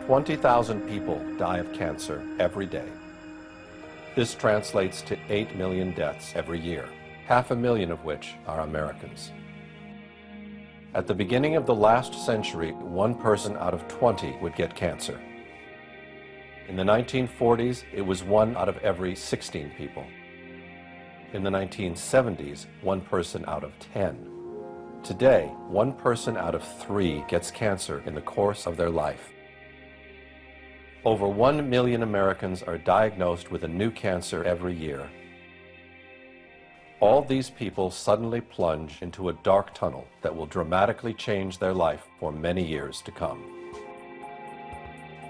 20,000 people die of cancer every day. This translates to 8 million deaths every year, 500,000 of which are Americans. At the beginning of the last century, 1 person out of 20 would get cancer. In the 1940s, it was 1 out of every 16 people. In the 1970s, 1 person out of 10. Today, 1 person out of 3 gets cancer in the course of their life. Over 1 million Americans are diagnosed with a new cancer every year. All these people suddenly plunge into a dark tunnel that will dramatically change their life for many years to come.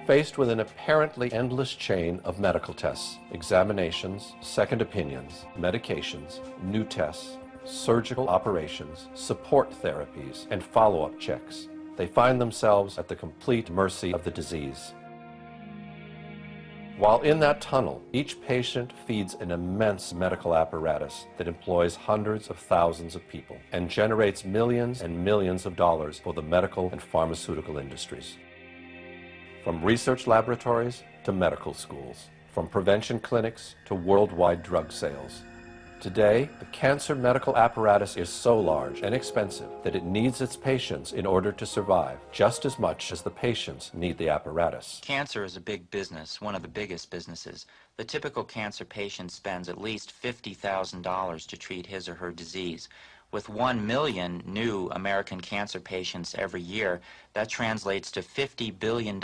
Faced with an apparently endless chain of medical tests, examinations, second opinions, medications, new tests, surgical operations, support therapies, and follow-up checks, they find themselves at the complete mercy of the disease. While in that tunnel, each patient feeds an immense medical apparatus that employs hundreds of thousands of people and generates millions and millions of dollars for the medical and pharmaceutical industries. From research laboratories to medical schools, from prevention clinics to worldwide drug sales. Today, the cancer medical apparatus is so large and expensive that it needs its patients in order to survive, just as much as the patients need the apparatus. Cancer is a big business, one of the biggest businesses. The typical cancer patient spends at least $50,000 to treat his or her disease. With 1 million new American cancer patients every year, that translates to $50 billion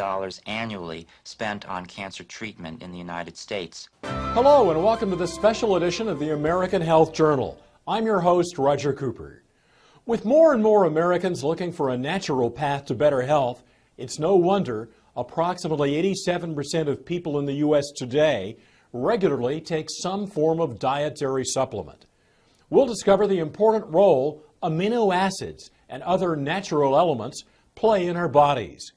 annually spent on cancer treatment in the United States. Hello and welcome to this special edition of the American Health Journal. I'm your host, Roger Cooper. With more and more Americans looking for a natural path to better health, it's no wonder approximately 87% of people in the U.S. today regularly take some form of dietary supplement. We'll discover the important role amino acids and other natural elements play in our bodies.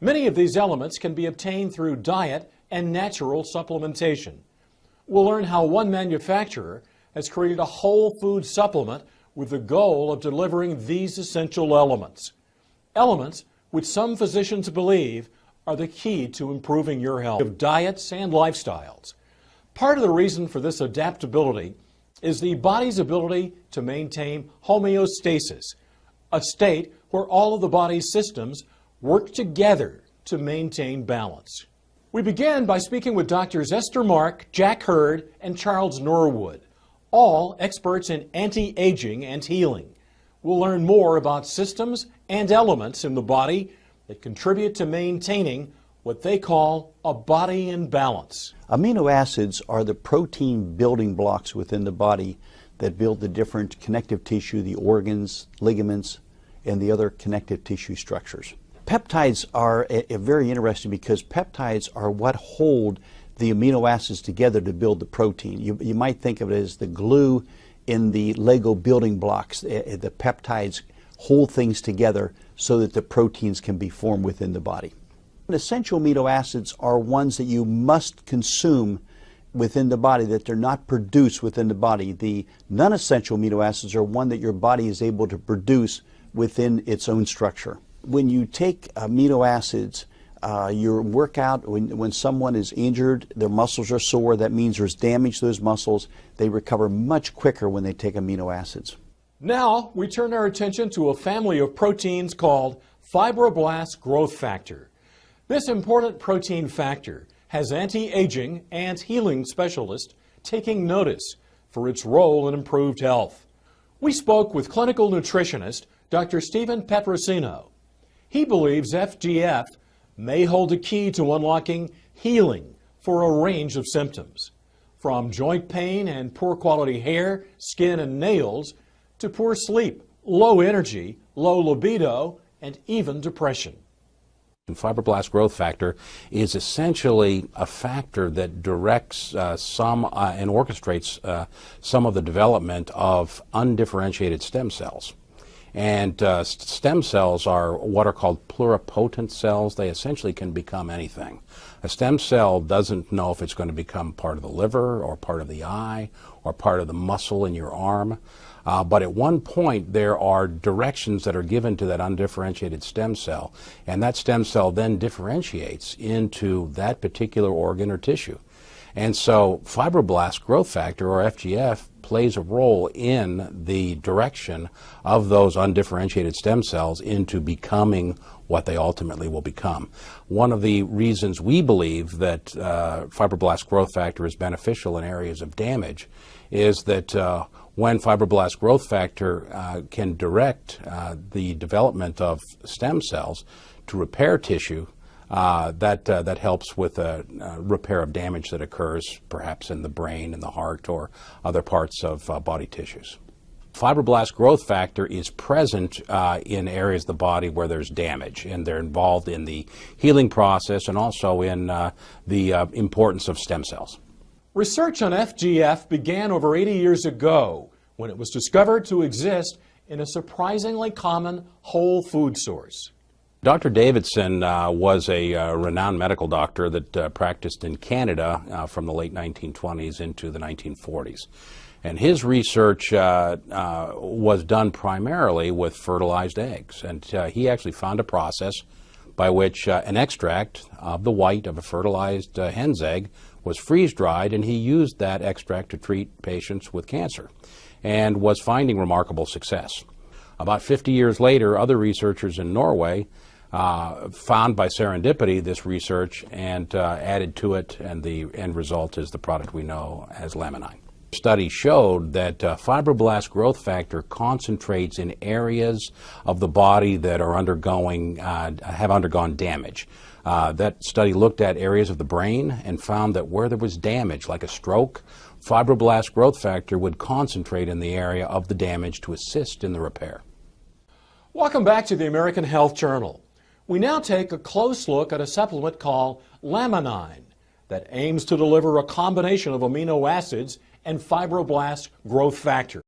Many of these elements can be obtained through diet and natural supplementation. We'll learn how one manufacturer has created a whole food supplement with the goal of delivering these essential elements. Elements which some physicians believe are the key to improving your health. Of diets and lifestyles. Part of the reason for this adaptability is the body's ability to maintain homeostasis, a state where all of the body's systems work together to maintain balance. We begin by speaking with Drs. Esther Mark, Jack Hurd, and Charles Norwood, all experts in anti-aging and healing. We'll learn more about systems and elements in the body that contribute to maintaining what they call a body in balance. Amino acids are the protein building blocks within the body that build the different connective tissue, the organs, ligaments, and the other connective tissue structures. Peptides are very interesting because peptides are what hold the amino acids together to build the protein. You might think of it as the glue in the Lego building blocks. The peptides hold things together so that the proteins can be formed within the body. Essential amino acids are ones that you must consume within the body, that they're not produced within the body. The non-essential amino acids are one that your body is able to produce within its own structure. When you take amino acids, your workout, when someone is injured, their muscles are sore, that means there's damage to those muscles. They recover much quicker when they take amino acids. Now we turn our attention to a family of proteins called fibroblast growth factor. This important protein factor has anti-aging and healing specialists taking notice for its role in improved health. We spoke with clinical nutritionist Dr. Stephen Petrosino. He believes FGF may hold a key to unlocking healing for a range of symptoms, from joint pain and poor quality hair, skin, and nails, to poor sleep, low energy, low libido, and even depression. Fibroblast growth factor is essentially a factor that directs and orchestrates some of the development of undifferentiated stem cells. And stem cells are what are called pluripotent cells. They essentially can become anything. A stem cell doesn't know if it's going to become part of the liver or part of the eye or part of the muscle in your arm. But at one point, there are directions that are given to that undifferentiated stem cell, and that stem cell then differentiates into that particular organ or tissue. And so fibroblast growth factor, or FGF, plays a role in the direction of those undifferentiated stem cells into becoming what they ultimately will become. One of the reasons we believe that fibroblast growth factor is beneficial in areas of damage is that when fibroblast growth factor can direct the development of stem cells to repair tissue, that helps with repair of damage that occurs perhaps in the brain, in the heart, or other parts of body tissues. Fibroblast growth factor is present in areas of the body where there's damage, and they're involved in the healing process and also in the importance of stem cells. Research on FGF began over 80 years ago when it was discovered to exist in a surprisingly common whole food source. Dr. Davidson was a renowned medical doctor that practiced in Canada from the late 1920s into the 1940s. And his research was done primarily with fertilized eggs. And he actually found a process by which an extract of the white of a fertilized hen's egg was freeze-dried, and he used that extract to treat patients with cancer and was finding remarkable success. About 50 years later, other researchers in Norway found by serendipity this research and added to it, and the end result is the product we know as Laminine. Study showed that fibroblast growth factor concentrates in areas of the body that are have undergone damage. That study looked at areas of the brain and found that where there was damage, like a stroke, fibroblast growth factor would concentrate in the area of the damage to assist in the repair. Welcome back to the American Health Journal. We now take a close look at a supplement called Laminine that aims to deliver a combination of amino acids and fibroblast growth factor.